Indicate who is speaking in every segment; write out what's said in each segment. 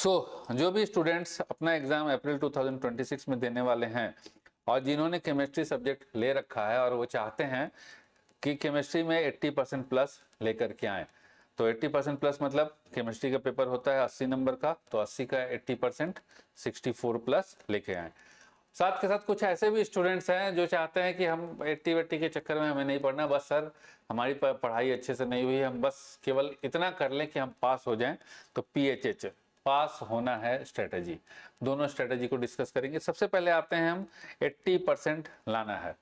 Speaker 1: जो भी स्टूडेंट्स अपना एग्जाम अप्रैल 2026 में देने वाले हैं और जिन्होंने केमिस्ट्री सब्जेक्ट ले रखा है और वो चाहते हैं कि केमिस्ट्री में 80% प्लस लेकर के आए, तो 80% प्लस मतलब केमिस्ट्री का पेपर होता है 80 नंबर का, तो 80 का 80% 64 प्लस लेके आए। साथ के साथ कुछ ऐसे भी स्टूडेंट्स हैं जो चाहते हैं कि हम 80 के चक्कर में हमें नहीं पढ़ना, बस सर हमारी पढ़ाई अच्छे से नहीं हुई, हम बस केवल इतना कर लें कि हम पास हो जाएं। तो PHH पास होना है स्ट्रेटजी, दोनों स्ट्रेटजी को डिस्कस करेंगे। सबसे पहले आते हैं हम 80% लाना है,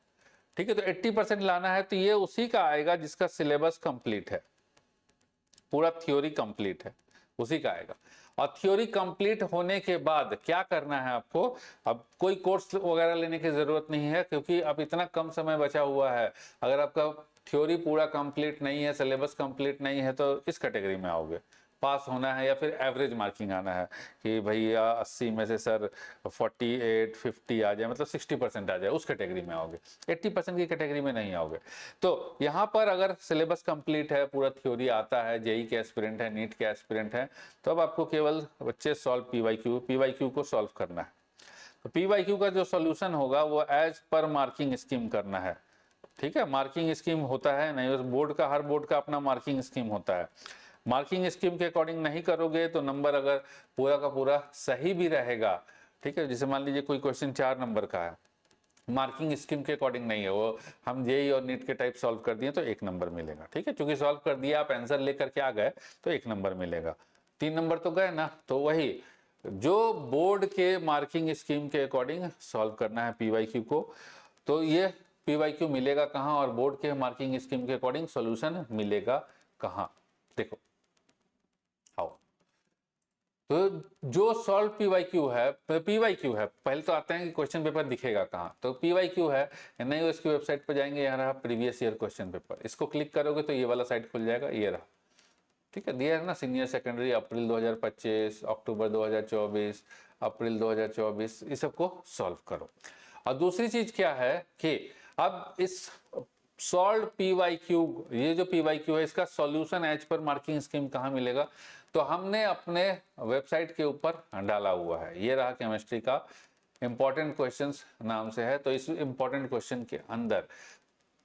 Speaker 1: ठीक है। तो 80% लाना है तो ये उसी का आएगा जिसका सिलेबस कंप्लीट है, पूरा थ्योरी कंप्लीट है, उसी का आएगा। और थ्योरी कंप्लीट होने के बाद क्या करना है आपको, अब कोई कोर्स वगैरह लेने की जरूरत नहीं है क्योंकि अब इतना कम समय बचा हुआ है। अगर आपका थ्योरी पूरा कंप्लीट नहीं है, सिलेबस कंप्लीट नहीं है, तो इस कैटेगरी में आओगे। पास होना है या फिर एवरेज मार्किंग आना है कि भैया 80 में से सर 48 50 आ जाए, मतलब 60% आ जाए, उस कैटेगरी में आओगे। 80% की कैटेगरी में नहीं आओगे। तो यहाँ पर अगर सिलेबस कंप्लीट है, पूरा थ्योरी आता है, जेई के एस्पिरेंट है, नीट के एस्पिरेंट है, तो अब आपको केवल बच्चे सॉल्व पीवाईक्यू को सॉल्व करना है। तो पीवाईक्यू का जो सॉल्यूशन होगा वो एज पर मार्किंग स्कीम करना है, ठीक है। मार्किंग स्कीम होता है नहीं, उस बोर्ड का, हर बोर्ड का अपना मार्किंग स्कीम होता है। मार्किंग स्कीम के अकॉर्डिंग नहीं करोगे तो नंबर अगर पूरा का पूरा सही भी रहेगा, ठीक है, जैसे मान लीजिए कोई क्वेश्चन 4 नंबर का है, मार्किंग स्कीम के अकॉर्डिंग नहीं है वो, हम जेई और नीट के टाइप सॉल्व कर दिए तो 1 नंबर मिलेगा, ठीक है। चूंकि सॉल्व कर दिया, आप आंसर लेकर के आ गए तो 1 नंबर मिलेगा। 3 नंबर तो गए ना। तो वही जो बोर्ड के मार्किंग स्कीम के अकॉर्डिंग सॉल्व करना है पीवाईक्यू को। तो ये पीवाईक्यू मिलेगा कहाँ और बोर्ड के मार्किंग स्कीम के अकॉर्डिंग सॉल्यूशन मिलेगा कहाँ, देखो आओ। तो जो सॉल्व पीवाईक्यू है, पहले तो आते हैं कि क्वेश्चन पेपर दिखेगा कहाँ। तो पीवाईक्यू है, NIOS की वेबसाइट पर जाएंगे, यहाँ रहा प्रीवियस ईयर क्वेश्चन पेपर, इसको क्लिक करोगे तो ये वाला साइट खुल जाएगा, ये रहा, ठीक है। दिया है ना, सीनियर सेकेंडरी अप्रैल 2025, अक्टूबर 2024, अप्रैल 2024, इस सबको सॉल्व करो। और दूसरी चीज क्या है कि अब इस सॉल्व पीवाईक्यू, ये जो पीवाईक्यू है इसका solution as per marking scheme कहाँ मिलेगा, तो हमने अपने वेबसाइट के ऊपर डाला हुआ है। ये रहा केमिस्ट्री का इंपॉर्टेंट क्वेश्चंस नाम से है। तो इस इंपॉर्टेंट क्वेश्चन के अंदर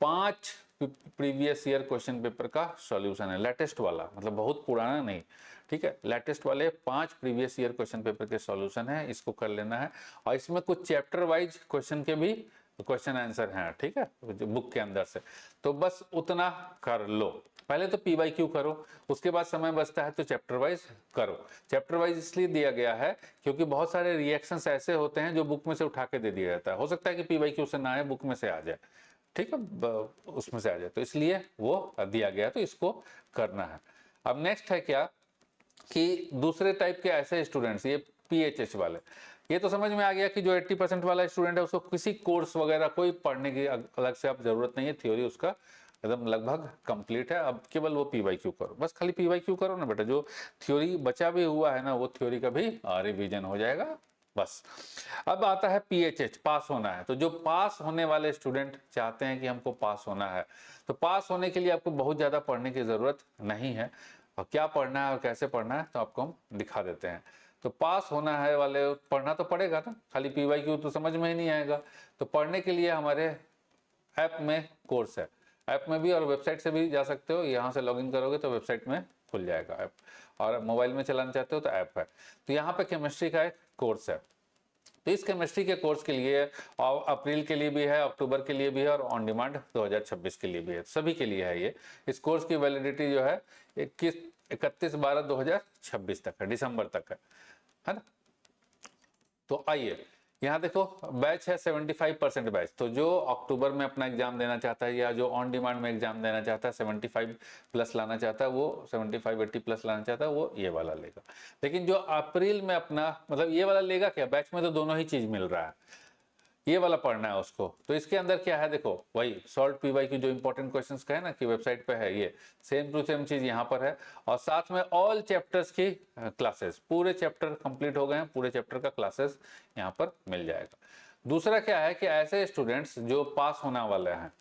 Speaker 1: 5 प्रीवियस ईयर क्वेश्चन पेपर का सॉल्यूशन है, लेटेस्ट वाला, मतलब बहुत पुराना नहीं, ठीक है। लेटेस्ट वाले 5 प्रीवियस ईयर क्वेश्चन पेपर के सॉल्यूशन है, इसको कर लेना है। और इसमें कुछ चैप्टर वाइज क्वेश्चन के भी क्वेश्चन आंसर हैं, ठीक है, बुक के अंदर से। तो बस उतना कर लो, पहले तो पीवाईक्यू करो, उसके बाद समय बचता है तो चैप्टर वाइज करो। चैप्टर वाइज इसलिए दिया गया है क्योंकि बहुत सारे रिएक्शंस ऐसे होते हैं जो बुक में से उठा के दे दिया जाता है, हो सकता है कि पीवाईक्यू से ना आए, बुक में से आ जाए, ठीक है, उसमें से आ जाए, तो इसलिए वो दिया गया, तो इसको करना है। अब नेक्स्ट है क्या कि दूसरे टाइप के ऐसे स्टूडेंट्स, ये PHH वाले, ये तो समझ में आ गया कि जो 80% वाला स्टूडेंट है उसको किसी कोर्स वगैरह कोई पढ़ने की अलग से आप जरूरत नहीं है, थ्योरी उसका एकदम लगभग कंप्लीट है। अब केवल वो पीवाईक्यू करो, बस खाली पीवाईक्यू करो ना बेटा, जो थ्योरी बचा भी हुआ है ना वो थ्योरी का भी रिवीजन हो जाएगा, बस। अब आता है PHH, पास होना है। तो जो पास होने वाले स्टूडेंट चाहते हैं कि हमको पास होना है, तो पास होने के लिए आपको बहुत ज़्यादा पढ़ने की ज़रूरत नहीं है। और क्या पढ़ना है और कैसे पढ़ना है तो आपको हम दिखा देते हैं। तो पास होना है वाले, पढ़ना तो पड़ेगा ना, खाली पीवाईक्यू तो समझ में ही नहीं आएगा। तो पढ़ने के लिए हमारे ऐप में कोर्स है, ऐप में भी और वेबसाइट से भी जा सकते हो, यहाँ से लॉगिन करोगे तो वेबसाइट में खुल जाएगा ऐप, और मोबाइल में चलाना चाहते हो तो ऐप है। तो यहाँ पे केमिस्ट्री का एक कोर्स है। तो इस केमिस्ट्री के कोर्स के लिए अप्रैल के लिए भी है, अक्टूबर के लिए भी है, और ऑन डिमांड 2026 के लिए भी है, सभी के लिए है ये। इस कोर्स की वैलिडिटी जो है 31/12/2026 तक है, दिसंबर तक है ना। तो आइए यहाँ देखो, बैच है 75% बैच। तो जो अक्टूबर में अपना एग्जाम देना चाहता है या जो ऑन डिमांड में एग्जाम देना चाहता है, 75 प्लस लाना चाहता है, वो 75-80 प्लस लाना चाहता है, वो ये वाला लेगा। लेकिन जो अप्रैल में अपना, मतलब ये वाला लेगा क्या, बैच में तो दोनों ही चीज मिल रहा है, ये वाला पढ़ना है उसको। तो इसके अंदर क्या है, देखो वही सॉल्व पीवाई की जो इंपॉर्टेंट क्वेश्चंस का है ना कि वेबसाइट पे है, ये सेम टू सेम चीज यहाँ पर है। और साथ में ऑल चैप्टर्स की क्लासेस, पूरे चैप्टर कंप्लीट हो गए हैं, पूरे चैप्टर का क्लासेस यहाँ पर मिल जाएगा। दूसरा क्या है कि ऐसे स्टूडेंट्स जो पास होने वाले हैं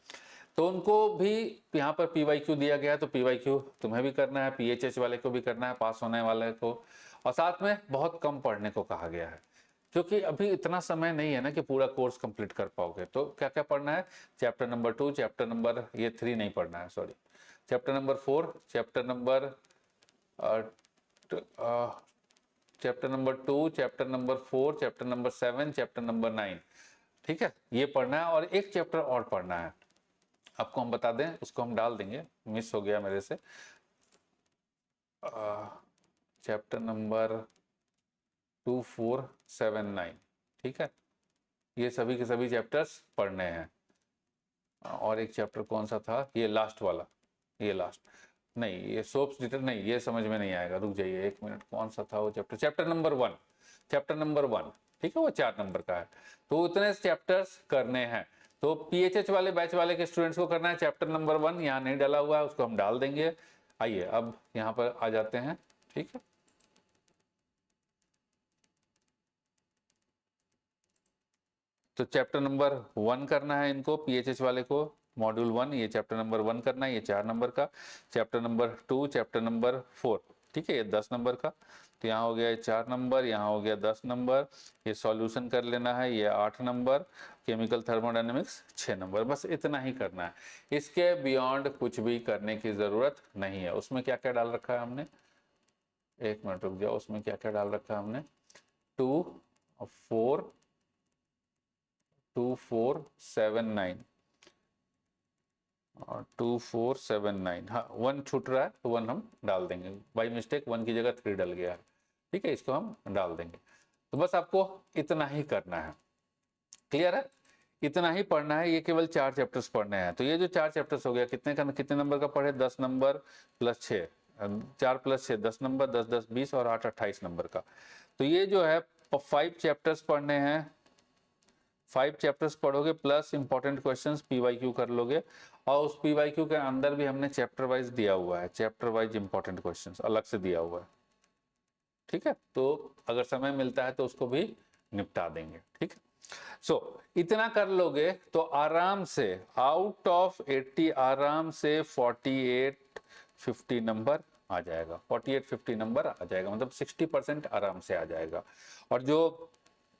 Speaker 1: तो उनको भी यहाँ पर पीवाईक्यू दिया गया है। तो पीवाईक्यू तुम्हें भी करना है, PHH वाले को भी करना है, पास होने वाले को। और साथ में बहुत कम पढ़ने को कहा गया है, क्योंकि अभी इतना समय नहीं है ना कि पूरा कोर्स कंप्लीट कर पाओगे। तो क्या क्या पढ़ना है, चैप्टर नंबर 2, चैप्टर नंबर ये 3 नहीं पढ़ना है, sorry, chapter number 4, chapter number 2, chapter number 4, chapter number 7, chapter number 9, ठीक है, ये पढ़ना है। और एक चैप्टर और पढ़ना है, आपको हम बता दें, उसको हम डाल देंगे, मिस हो गया मेरे से, चैप्टर नंबर 2, 4, 7, 9, ठीक है, ये सभी के सभी चैप्टर्स पढ़ने हैं। और एक चैप्टर कौन सा था, ये लास्ट वाला, ये लास्ट नहीं, ये सोप्स डिटर नहीं, ये समझ में नहीं आएगा, रुक जाइए 1 मिनट, कौन सा था वो chapter, chapter number 1, chapter number 1, ठीक है, वो 4 नंबर का है। तो इतने चैप्टर्स करने हैं। तो पीएचएच वाले बैच वाले के स्टूडेंट्स को करना है चैप्टर नंबर 1, यहाँ नहीं डाला हुआ है, उसको हम डाल देंगे। आइए अब यहाँ पर आ जाते हैं, ठीक है, तो चैप्टर नंबर 1 करना है इनको, पीएचएच वाले को, मॉड्यूल 1, ये चैप्टर नंबर 1 करना है, ये 4 नंबर का। चैप्टर नंबर 2, चैप्टर नंबर 4, ठीक है, ये 10 नंबर का। तो यहाँ हो गया ये 4 नंबर, यहाँ हो गया 10 नंबर, ये सॉल्यूशन कर लेना है, ये 8 नंबर, केमिकल थर्मोडायनेमिक्स 6 नंबर, बस इतना ही करना है। इसके बियॉन्ड कुछ भी करने की ज़रूरत नहीं है। उसमें क्या क्या डाल रखा है हमने, 1 मिनट रुक जाओ, उसमें क्या क्या डाल रखा है हमने, 2, 4, 2, 4, 7, 9 और 2, 4, 7, 9, हाँ 1 छूट रहा है तो 1 हम डाल देंगे, बाई मिस्टेक 1 की जगह 3 डल गया है, ठीक है, इसको हम डाल देंगे। तो बस आपको इतना ही करना है, क्लियर है, इतना ही पढ़ना है। ये केवल 4 चैप्टर्स पढ़ने हैं। तो ये जो 4 चैप्टर्स हो गया, कितने नंबर का पढ़े, 10 नंबर प्लस 6, 4 प्लस 6 10 नंबर, 10 10 20 और 8 28 नंबर का। तो ये जो है 5 चैप्टर्स पढ़ने हैं, 5 चैप्टर्स पढ़ोगे प्लस इंपॉर्टेंट क्वेश्चंस पीवाईक्यू कर लोगे। और उस पीवाईक्यू के अंदर भी हमने चैप्टर वाइज दिया हुआ है, चैप्टर वाइज इंपॉर्टेंट क्वेश्चंस अलग से दिया हुआ है, ठीक है। तो अगर समय मिलता है तो उसको भी निपटा देंगे, ठीक है। सो इतना कर लोगे तो आराम से आउट ऑफ 80 आराम से 48-50 नंबर आ जाएगा, 48-50 नंबर आ जाएगा, मतलब 60% आराम से आ जाएगा। और जो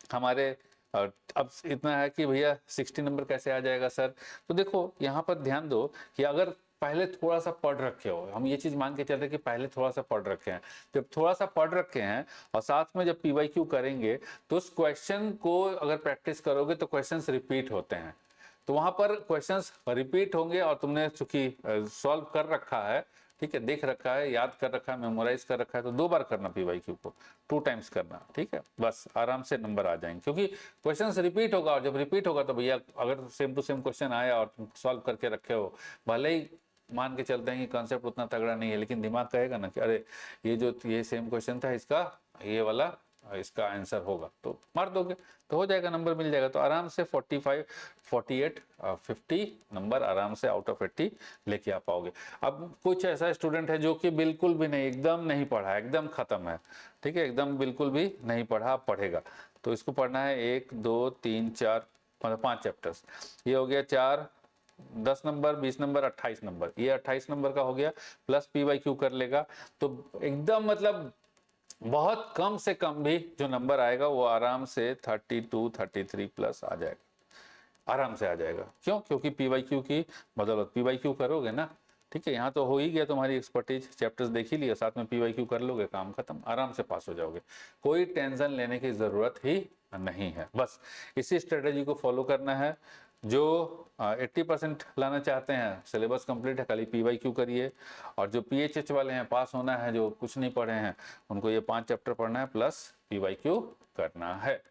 Speaker 1: हमारे अब इतना है कि भैया 60 नंबर कैसे आ जाएगा सर, तो देखो यहाँ पर ध्यान दो कि अगर पहले थोड़ा सा पढ़ रखे हो, हम ये चीज मान के चल रहे कि पहले थोड़ा सा पढ़ रखे हैं, जब थोड़ा सा पढ़ रखे हैं और साथ में जब पीवाईक्यू करेंगे तो उस क्वेश्चन को अगर प्रैक्टिस करोगे तो क्वेश्चंस रिपीट होते हैं। तो वहां पर क्वेश्चंस रिपीट होंगे और तुमने चूंकि सॉल्व कर रखा है, ठीक है, देख रखा है, याद कर रखा है, मेमोराइज कर रखा है, तो 2 बार करना पीवाईक्यू को, 2 टाइम्स करना, ठीक है, बस आराम से नंबर आ जाएंगे। क्योंकि क्वेश्चंस रिपीट होगा और जब रिपीट होगा तो भैया अगर सेम टू सेम क्वेश्चन आया और तुम सॉल्व करके रखे हो, भले ही मान के चलते हैं कि कॉन्सेप्ट उतना तगड़ा नहीं है, लेकिन दिमाग कहेगा ना कि अरे ये सेम क्वेश्चन था, इसका ये वाला इसका आंसर होगा, तो मार दोगे तो हो जाएगा, नंबर मिल जाएगा। तो आराम से 45, 48, 50 नंबर आराम से आउट ऑफ 80 लेके आ पाओगे। अब कुछ ऐसा स्टूडेंट है जो कि बिल्कुल भी नहीं, एकदम नहीं पढ़ा, एकदम खत्म है, ठीक है, एकदम बिल्कुल भी नहीं पढ़ा, पढ़ेगा। तो इसको पढ़ना है 1, 2, 3, 4, मतलब 5 चैप्टर्स, ये हो गया 4, 10 नंबर, 20 नंबर, 28 नंबर, ये 28 नंबर का हो गया, प्लस पीवाईक्यू कर लेगा। तो एकदम मतलब बहुत कम से कम भी जो नंबर आएगा वो आराम से 32, 33 प्लस आ जाएगा, आराम से आ जाएगा। क्यों? क्योंकि पीवाईक्यू की बदौलत, पीवाईक्यू करोगे ना, ठीक है, यहाँ तो हो ही गया तुम्हारी एक्सपर्टीज, चैप्टर्स देख ही लिया, साथ में पीवाईक्यू कर लोगे, काम खत्म, आराम से पास हो जाओगे, कोई टेंशन लेने की जरूरत ही नहीं है। बस इसी स्ट्रेटेजी को फॉलो करना है। जो 80% लाना चाहते हैं, सिलेबस कंप्लीट है, खाली पीवाईक्यू करिए। और जो पीएचएच वाले हैं, पास होना है, जो कुछ नहीं पढ़े हैं, उनको ये 5 चैप्टर पढ़ना है प्लस पीवाईक्यू करना है।